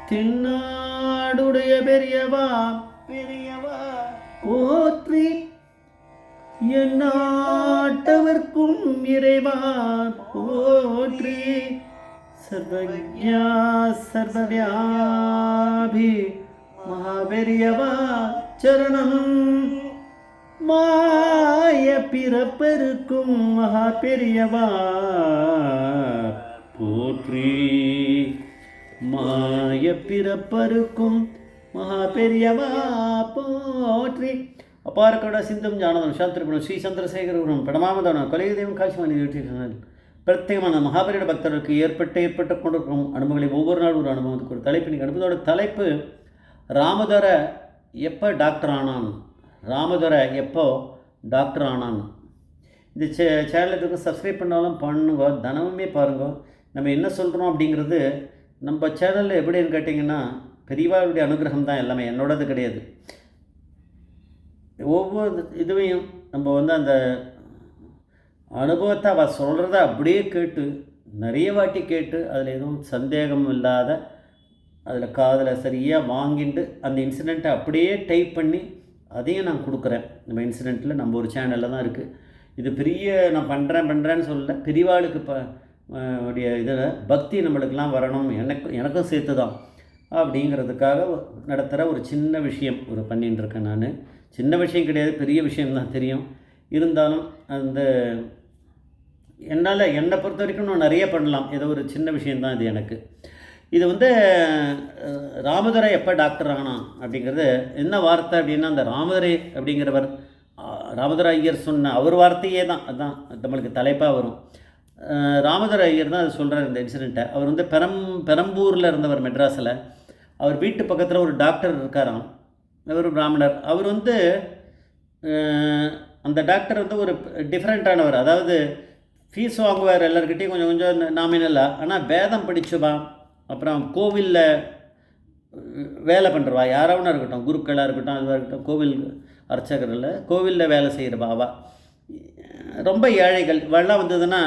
தென்னாடுடைய பெரியவா பெரியவா போற்றி, எந்நாட்டவர்க்கும் இறைவா போற்றி. சர்வஜ்ஞா சர்வவ்யாபி மகாபெரியவா சரணம். மாய பிறப்பருக்கும் மகா பெரியவா போற்றி. மாய பிறப்பருக்கும் மகா பெரியவா போற்றி. அப்பார கட சிந்தம் ஞானம் சாந்திரபுரம் ஸ்ரீ சந்திரசேகரபுரம் படமாமதான கொலைதேவம் காட்சிமணி யூடியூப் பிரத்யேகமான மகாபெரிய பக்தர்களுக்கு ஏற்பட்டு கொண்டிருக்கும் அனுபவங்களை ஒவ்வொரு நாள் ஒரு அனுபவத்துக்கு ஒரு தலைப்பு நீங்கள் அனுபவத்தோட தலைப்பு ராமதர எப்போ டாக்டர் ஆனான். ராமதுரை எப்போ டாக்டர் ஆனான். இந்த சேனலுக்கு சப்ஸ்கிரைப் பண்ணாலும் பண்ணுங்க, தினமுமே பாருங்க. நம்ம என்ன சொல்கிறோம் அப்படிங்கிறது நம்ம சேனலில் எப்படின்னு கேட்டிங்கன்னா பெரியவாளுடைய அனுகிரகம் தான் எல்லாமே, என்னோடது கிடையாது. ஒவ்வொரு இதுவையும் நம்ம அந்த அனுபவத்தை அவள் சொல்கிறத அப்படியே கேட்டு நிறைய வாட்டி கேட்டு அதில் எதுவும் சந்தேகம் இல்லாத அதில் காதில் சரியாக வாங்கிட்டு அந்த இன்சிடெண்ட்டை அப்படியே டைப் பண்ணி அதையும் நான் கொடுக்குறேன். நம்ம இன்சிடெண்ட்டில் நம்ம ஒரு சேனலில் தான் இருக்குது. இது பெரிய நான் பண்ணுறேன்னு சொல்லலை, பெரியவாளுக்கு உடைய இதில் பக்தி நம்மளுக்கெல்லாம் வரணும், எனக்கும் சேர்த்து தான் அப்படிங்கிறதுக்காக நடத்துகிற ஒரு சின்ன விஷயம் ஒரு பண்ணின்னு இருக்கேன். நான் சின்ன விஷயம் கிடையாது, பெரிய விஷயம்தான் தெரியும். இருந்தாலும் அந்த என்னால் என்னை பொறுத்த வரைக்கும் நான் நிறைய பண்ணலாம், ஏதோ ஒரு சின்ன விஷயந்தான் இது எனக்கு. இது ராமதுரை எப்போ டாக்டர் ஆனான் அப்படிங்கிறது என்ன வார்த்தை அப்படின்னா, அந்த ராமதுரை அப்படிங்கிறவர் ராமதுரை ஐயர் சொன்ன அவர் வார்த்தையே தான், அதுதான் நம்மளுக்கு தலைப்பாக வரும். ராமதுரை ஐயர் தான் அது சொல்கிறார் இந்த இன்சிடெண்ட்டை. அவர் பெரம்பூரில் இருந்தவர், மெட்ராஸில். அவர் வீட்டு பக்கத்தில் ஒரு டாக்டர் இருக்காராம், அவர் பிராமணர். அவர் அந்த டாக்டர் ஒரு டிஃப்ரெண்ட்டானவர். அதாவது ஃபீஸ் வாங்குவார் எல்லாருக்கிட்டையும் கொஞ்சம் கொஞ்சம் நாமினலாக, ஆனால் வேதம் படிச்சுவா, அப்புறம் கோவிலில் வேலை பண்ணுறவா, யாராவது இருக்கட்டும், குருக்களாக இருக்கட்டும், அதுவாக இருக்கட்டும், கோவில் அர்ச்சகரில் கோவிலில் வேலை செய்கிறவா. அவள் ரொம்ப ஏழைகள். இவெல்லாம் வந்ததுன்னா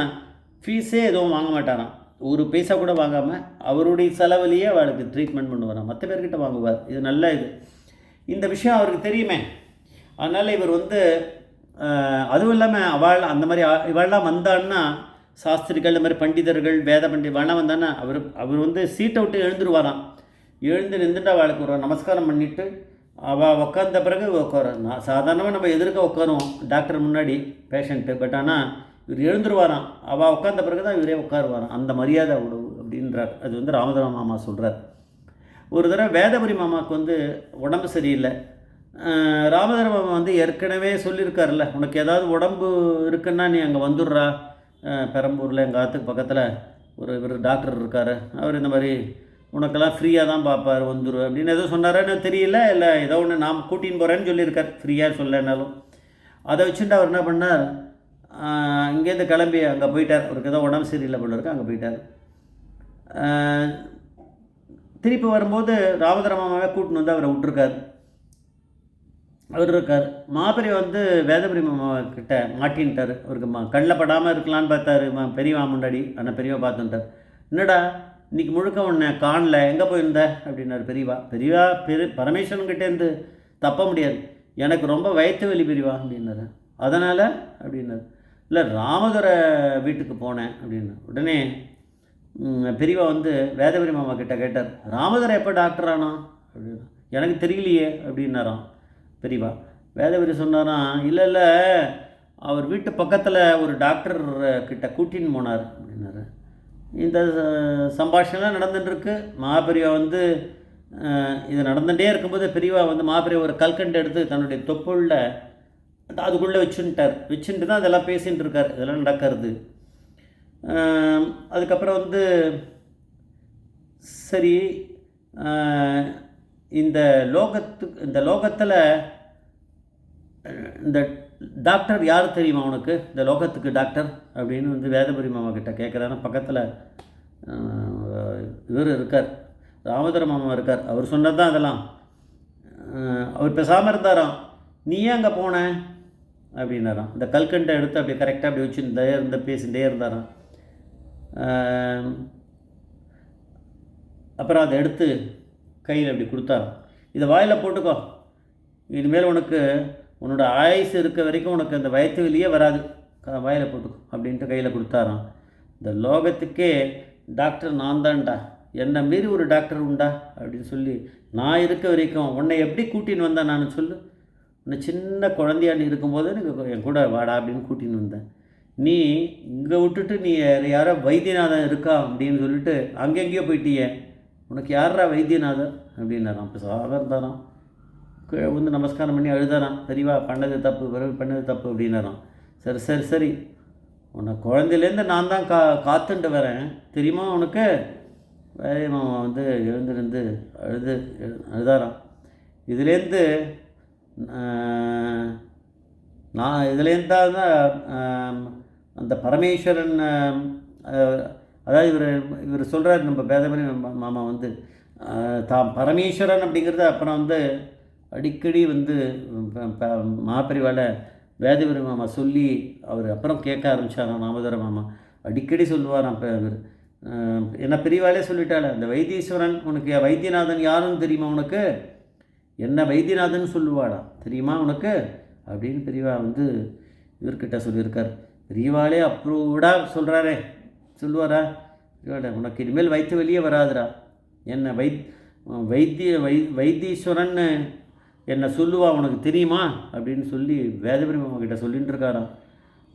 ஃபீஸே எதுவும் வாங்க மாட்டாராம், ஒரு பைசா கூட வாங்காமல் அவருடைய செலவுலேயே அவளுக்கு ட்ரீட்மெண்ட் பண்ணுவாராம், மற்ற பேர்கிட்ட வாங்குவார். இது நல்ல இந்த விஷயம் அவருக்கு தெரியுமே. அதனால் இவர் அதுவும் இல்லாமல் அவள் அந்த மாதிரி இவெல்லாம் வந்தான்னா சாஸ்திரிகள், இந்த மாதிரி பண்டிதர்கள், வேத பண்டிதர்கள்லாம் வந்தான்னா அவர் சீட்டை விட்டு எழுந்துருவாராம். எழுந்து நின்றுட்டு அவளுக்கு ஒரு நமஸ்காரம் பண்ணிவிட்டு அவள் உட்காந்த பிறகு நான் சாதாரணமாக நம்ம எதிர்க்க உட்காருவோம் டாக்டர் முன்னாடி பேஷண்ட்டு, பட் ஆனால் இவர் எழுந்துருவாராம். அவள் உட்காந்த பிறகு தான் இவரே உட்காருவாராம். அந்த மரியாதை அவ்வளோ அப்படின்றார். அது ராமதர மாமா சொல்கிறார். ஒரு தடவை வேதபுரி மாமாவுக்கு உடம்பு சரியில்லை. ராமதர மாமா ஏற்கனவே சொல்லியிருக்காருல்ல, உனக்கு ஏதாவது உடம்பு இருக்குன்னா நீ அங்கே வந்துடுறா, பெரம்பூரில் எங்கள் ஆற்றுக்கு பக்கத்தில் இவர் டாக்டர் இருக்கார், அவர் இந்த மாதிரி உனக்கெல்லாம் ஃப்ரீயாக தான் பார்ப்பார், வந்துடும் அப்படின்னு ஏதோ சொன்னாரான்னு தெரியல. இல்லை ஏதோ ஒன்று நான் கூட்டின்னு போகிறேன்னு சொல்லியிருக்கார், ஃப்ரீயாக சொல்லனாலும். அதை வச்சுட்டு அவர் என்ன பண்ணார், இங்கேருந்து கிளம்பி அங்கே போயிட்டார். அவருக்கு ஏதோ உடம்பு சரியில்லை போல இருக்கு, அங்கே போயிட்டார். திருப்பி வரும்போது ராமதர மாமாவே கூட்டின்னு அவரை விட்டுருக்கார். அவர் இருக்கார். மாபெரிய வேதபுரி மாமா கிட்ட மாட்டின்ட்டார். அவருக்கு கண்ணில் படாமல் இருக்கலான்னு பார்த்தாரு பெரியவா முன்னாடி. ஆனால் பெரியவா பார்த்துட்டார். என்னடா இன்றைக்கி முழுக்க உன்னை காணல, எங்கே போயிருந்த அப்படின்னாரு பெரியவா. பரமேஸ்வரன்கிட்டேருந்து தப்ப முடியாது, எனக்கு ரொம்ப வயிற்று வலி பெரியவா அப்படின்னாரு. அதனால் அப்படின்னாரு. இல்லை ராமதுரை வீட்டுக்கு போனேன் அப்படின்னு. உடனே பெரியவா வேதபுரி மாமா கிட்ட கேட்டார், ராமதுரை எப்போ டாக்டர் ஆனா அப்படின்னா. எனக்கு தெரியலையே அப்படின்னாராம் பெரியவா. வேதபுரி சொன்னாராம், இல்லை அவர் வீட்டு பக்கத்தில் ஒரு டாக்டர் கிட்ட கூட்டின்னு போனார் அப்படின்னாரு. இந்த சம்பாஷணெலாம் நடந்துட்டுருக்கு. மகாபெரிவா இது நடந்துகிட்டே இருக்கும்போது பெரியவா மகாபெரிவா ஒரு கல்கண்டு எடுத்து தன்னுடைய தொப்புள்ள அதுக்குள்ளே வச்சுட்டு தான் அதெல்லாம் பேசிகிட்டு இருக்கார். இதெல்லாம் நடக்கிறது. அதுக்கப்புறம் சரி, இந்த லோகத்தில் இந்த டாக்டர் யார் தெரியுமா உனக்கு, இந்த லோகத்துக்கு டாக்டர் அப்படின்னு வேதபுரி மாமா கிட்ட கேட்குறாரு. பக்கத்தில் இவர் இருக்கார், ராமதர மாமா இருக்கார். அவர் சொன்னது தான் அதெல்லாம். அவர் பேசாமல் இருந்தாராம். நீ ஏன் அங்கே போன அப்படின்னாராம். இந்த கல்கண்டை எடுத்து அப்படி கரெக்டாக அப்படி வச்சு பேசிகிட்டே இருந்தாராம். அப்புறம் அதை எடுத்து கையில் அப்படி கொடுத்தாராம். இதை வாயில் போட்டுக்கோ, இனிமேல் உனக்கு உன்னோட ஆயுசு இருக்க வரைக்கும் உனக்கு அந்த வயிற்று வலியே வராது, வாயில் போட்டுக்கோ அப்படின்ட்டு கையில் கொடுத்தாராம். இந்த லோகத்துக்கே டாக்டர் நான் தான்டா, என்னை மீறி ஒரு டாக்டர் உண்டா அப்படின்னு சொல்லி, நான் இருக்க வரைக்கும் உன்னை எப்படி கூட்டின்னு வந்தேன் நான் சொல்லு. உன்னை சின்ன குழந்தையான்னு இருக்கும்போது எனக்கு என் கூட வாடா அப்படின்னு கூட்டின்னு வந்தேன். நீ இங்கே விட்டுட்டு நீ யாரோ வைத்தியநாதன் இருக்கா அப்படின்னு சொல்லிட்டு அங்கெங்கேயோ போயிட்டியே, உனக்கு யாரா வைத்தியநாதன் அப்படின்னாராம். இப்போ சாதாரண தானாம், கீழே வந்து நமஸ்காரம் பண்ணி அழுதாராம். சரிவா, பண்ணது தப்பு, பிறகு பண்ணது தப்பு அப்படின்னாராம். சரி சரி சரி, உன்னை குழந்தையிலேருந்து நான் தான் காத்துட்டு வரேன் தெரியுமா உனக்கு. வேலையம்மா வந்து எழுந்திருந்து அழுதாராம். இதுலேருந்து நான் இதுலேருந்து தான் அந்த பரமேஸ்வரன், அதாவது இவர் சொல்கிறார் நம்ம பேதமணி மாமா வந்து தாம் பரமேஸ்வரன் அப்படிங்கிறத அப்புறம் வந்து அடிக்கடி வந்து மகாபரிவால வேதவரி மாமா சொல்லி அவர் அப்புறம் கேட்க ஆரம்பித்தாராம். நாமதர மாமா அடிக்கடி சொல்லுவாராம். இப்போ இவர் என்ன பெரியவாளே சொல்லிட்டாள், அந்த வைத்தீஸ்வரன் உனக்கு வைத்தியநாதன் யாருன்னு தெரியுமா உனக்கு, என்ன வைத்தியநாதன் சொல்லுவாளா தெரியுமா உனக்கு அப்படின்னு பெரியவா வந்து இவர்கிட்ட சொல்லியிருக்கார். பெரியவாளே அப்ரூவ்டாக சொல்கிறாரே, சொல்லுவாரா பெரியவாட, உனக்கு இனிமேல் வயிற்று வெளியே வராதுடா, என்ன வைத்தீஸ்வரன் என்னை சொல்லுவா உனக்கு தெரியுமா அப்படின்னு சொல்லி வேதபுரி மாமா கிட்ட சொல்லிட்டு இருக்காராம்.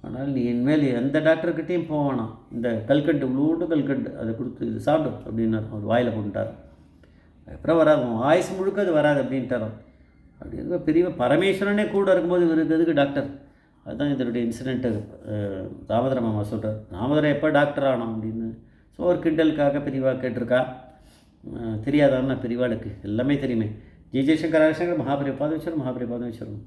ஆனால் நீ இனிமேல் எந்த டாக்டர்கிட்டையும் போவானாம், இந்த கல்கண்டு உள்ள கல்கண்டு அதை கொடுத்து இது சாப்பிடும் அப்படின்னாரு. அவர் வாயில் போட்டுட்டார். அப்புறம் வராது, ஆயுசு முழுக்க அது வராது அப்படின்ட்டாராம். அப்படி இருக்க பெரிய பரமேஸ்வரனே கூட இருக்கும்போது இவருக்கு எதுக்கு டாக்டர். அதுதான் இதனுடைய இன்சிடெண்ட்டு தாமோதர மாமா சொல்கிறார். தாமோதரம் எப்போ டாக்டர் ஆனோம் அப்படின்னு. ஸோ ஒரு கிண்டலுக்காக பெரியவா கேட்டிருக்கா. தெரியாதான்னா பெரியவாளுக்கு எல்லாமே தெரியுமே. ஜெய் ஜெய்சங்கர், ஹரிசங்கர், மகாபரி பாதேஸ்வரம், மகாபரி பாதேஸ்வரம்.